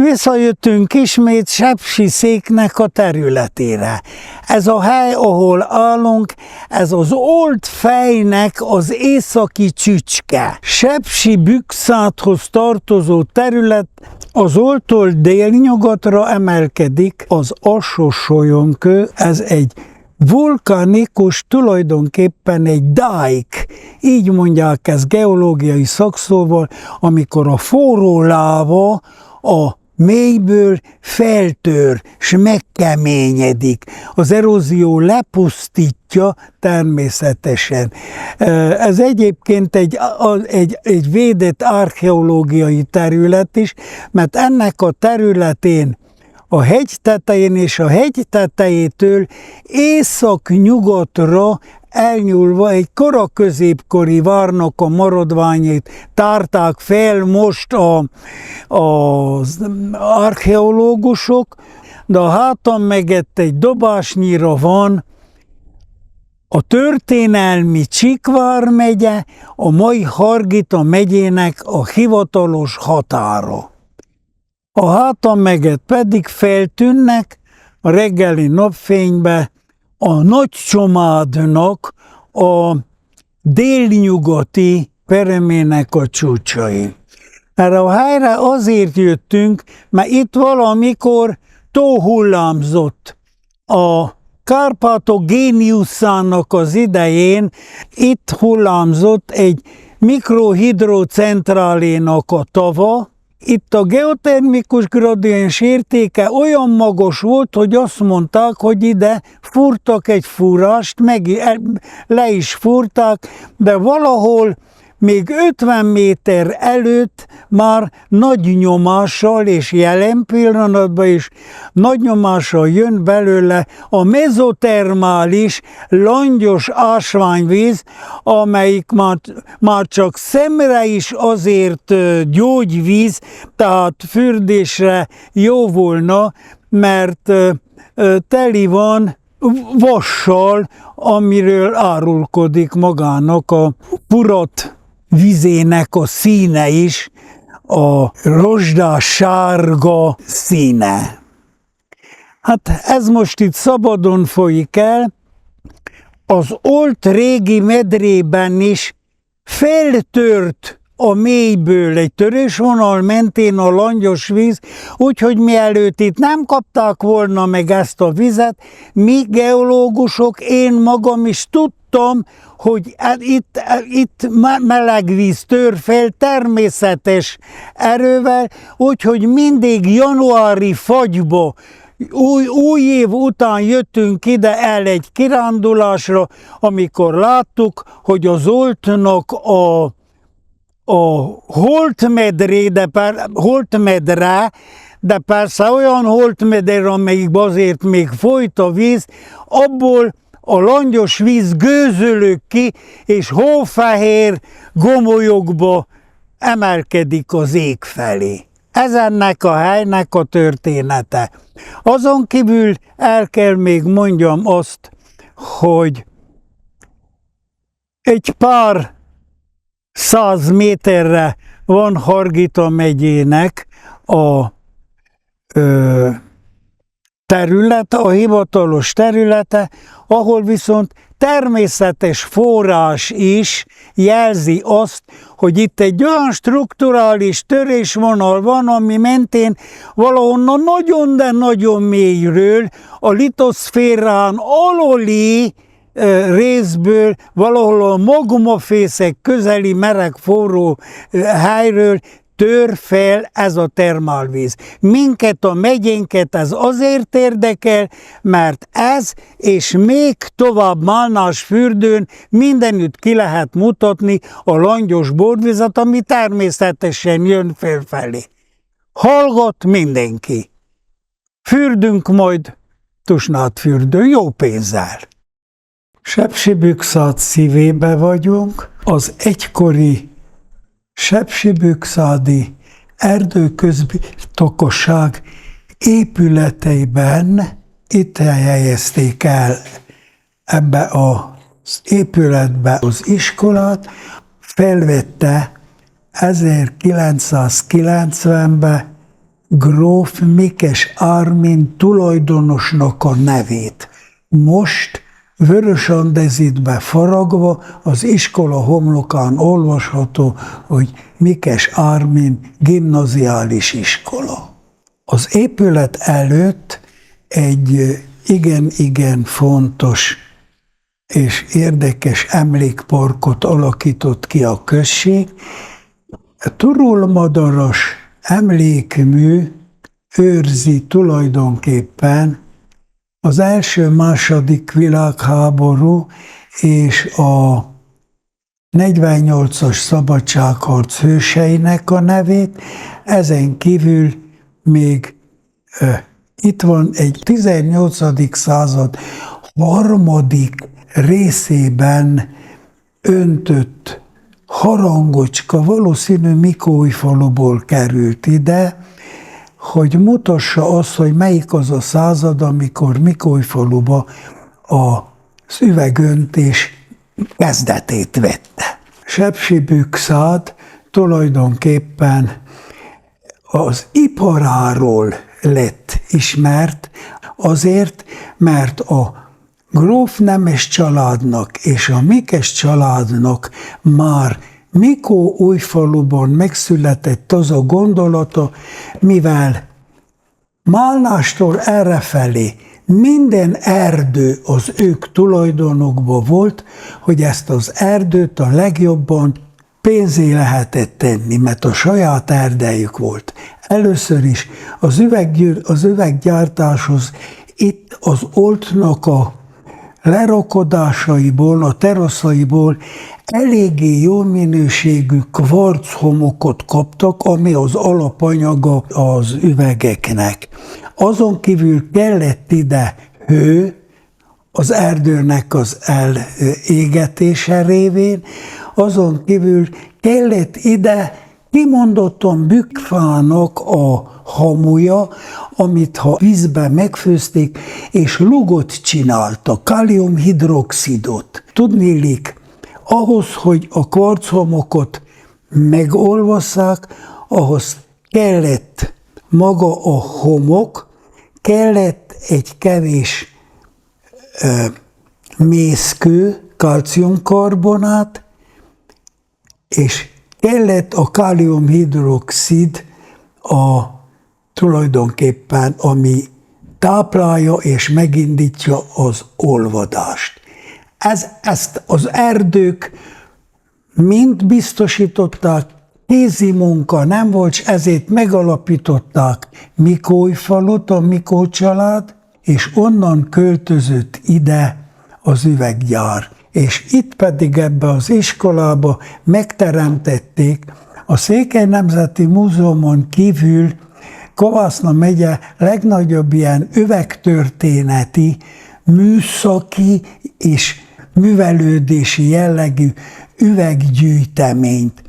Visszajöttünk ismét Sepsiszéknek a területére. Ez a hely, ahol állunk, ez az Old Fejnek az északi csücske. Sepsiszékhez tartozó terület az Oldtól délnyugatra emelkedik az Alsó-Solyonkő, ez egy vulkanikus, tulajdonképpen egy dike, így mondják ezt geológiai szakszóval, amikor a forró láva a mélyből feltör, s megkeményedik. Az erózió lepusztítja természetesen. Ez egyébként egy védett archeológiai terület is, mert ennek a területén a hegy tetején és a hegy tetejétől észak-nyugatra elnyúlva egy koraközépkori várnak a maradványait tárták fel most az archeológusok, de a hátam megett egy dobásnyira van a történelmi Csík vármegye, a mai Hargita megyének a hivatalos határa. A hátam megett pedig feltűnnek a reggeli napfénybe a Nagycsomádnak a délnyugati peremének a csúcsai. Erre a helyre azért jöttünk, mert itt valamikor tó hullámzott. A Kárpátok géniuszának az idején itt hullámzott egy mikrohidrocentrálénak a tava. Itt a geotermikus gradiens értéke olyan magas volt, hogy azt mondták, hogy ide fúrtak egy fúrást, le is fúrták, de valahol még 50 méter előtt már nagy nyomással, és jelen pillanatban is nagy nyomással jön belőle a mezotermális, langyos ásványvíz, amelyik már csak szemre is azért gyógyvíz, tehát fürdésre jó volna, mert teli van vassal, amiről árulkodik magának a Purat vizének a színe is, a rozsdás sárga színe. Hát ez most itt szabadon folyik el, az Olt régi medrében is feltört a mélyből egy törésvonal mentén a langyos víz, úgyhogy mielőtt itt nem kapták volna meg ezt a vizet, mi geológusok, én magam is tudtam, hogy itt meleg víz tör fel természetes erővel, úgyhogy mindig januári fagyba, új év után jöttünk ide el egy kirándulásra, amikor láttuk, hogy az Oltnak a holtmedre, de persze olyan holtmedre, amelyikben azért még folyt a víz, abból a langyos víz gőzölök ki, és hófehér gomolyokba emelkedik az ég felé. Ez ennek a helynek a története. Azon kívül el kell még mondjam azt, hogy egy pár 100 méterre van Hargita megyének a területe, a hivatalos területe, ahol viszont természetes forrás is jelzi azt, hogy itt egy olyan strukturális törésvonal van, ami mentén valahonnan nagyon, de nagyon mélyről a litoszférán aluli részből, valahol a magmafészek közeli meleg forró helyről tör fel ez a termálvíz. Minket, a megyénket ez azért érdekel, mert ez és még tovább Málnásfürdőn mindenütt ki lehet mutatni a langyos borvizet, ami természetesen jön felfelé. Hallgat mindenki. Fürdünk majd Tusnádfürdőn jó pénzzel. Sepsiszék szívébe vagyunk, az egykori sepsiszéki erdőközbirtokosság épületeiben itt helyezték el ebbe az épületbe az iskolát, felvette 1990-ben gróf Mikes Ármin tulajdonosnak a nevét. Most vörös andezitbe faragva az iskola homlokán olvasható, hogy Mikes Ármin gimnaziális iskola. Az épület előtt egy igen-igen fontos és érdekes emlékparkot alakított ki a község. A Turul-madaras emlékmű őrzi tulajdonképpen az első-második világháború és a 48-as szabadságharc hőseinek a nevét, ezen kívül még itt van egy 18. század harmadik részében öntött harangocska, valószínű Mikólyfaluból került ide, hogy mutassa azt, hogy melyik az a század, amikor Mikólyfaluba az üvegöntés kezdetét vette. Sepsiszentmihalyi tulajdonképpen az iparáról lett ismert, azért, mert a gróf Nemes családnak és a Mikes családnak már Mikóújfaluban megszületett az a gondolata, mivel Málnástól errefelé minden erdő az ők tulajdonokban volt, hogy ezt az erdőt a legjobban pénzé lehetett tenni, mert a saját erdejük volt. Először is az üveggyártáshoz itt az oltnak a lerakodásaiból, a teraszaiból eléggé jó minőségű kvarchomokot kaptak, ami az alapanyaga az üvegeknek. Azon kívül kellett ide hő, az erdőnek az elégetése révén, azon kívül kellett ide kimondottan bükkfának a hamuja, amit ha vízbe megfőzték, és lugot csináltak, káliumhidroxidot. Tudniillik, ahhoz, hogy a kvarchomokot megolvasszák, ahhoz kellett maga a homok, kellett egy kevés mészkő, kalciumkarbonát, és kellett a káliumhidroxid tulajdonképpen, ami táplálja és megindítja az olvadást. Ezt az erdők mind biztosították, kézi munka nem volt, és ezért megalapították Mikólyfalut, a Mikó család, és onnan költözött ide az üveggyár. És itt pedig ebbe az iskolába megteremtették a Székely Nemzeti Múzeumon kívül Kovászna megye legnagyobb ilyen üvegtörténeti, műszaki és művelődési jellegű üveggyűjteményt.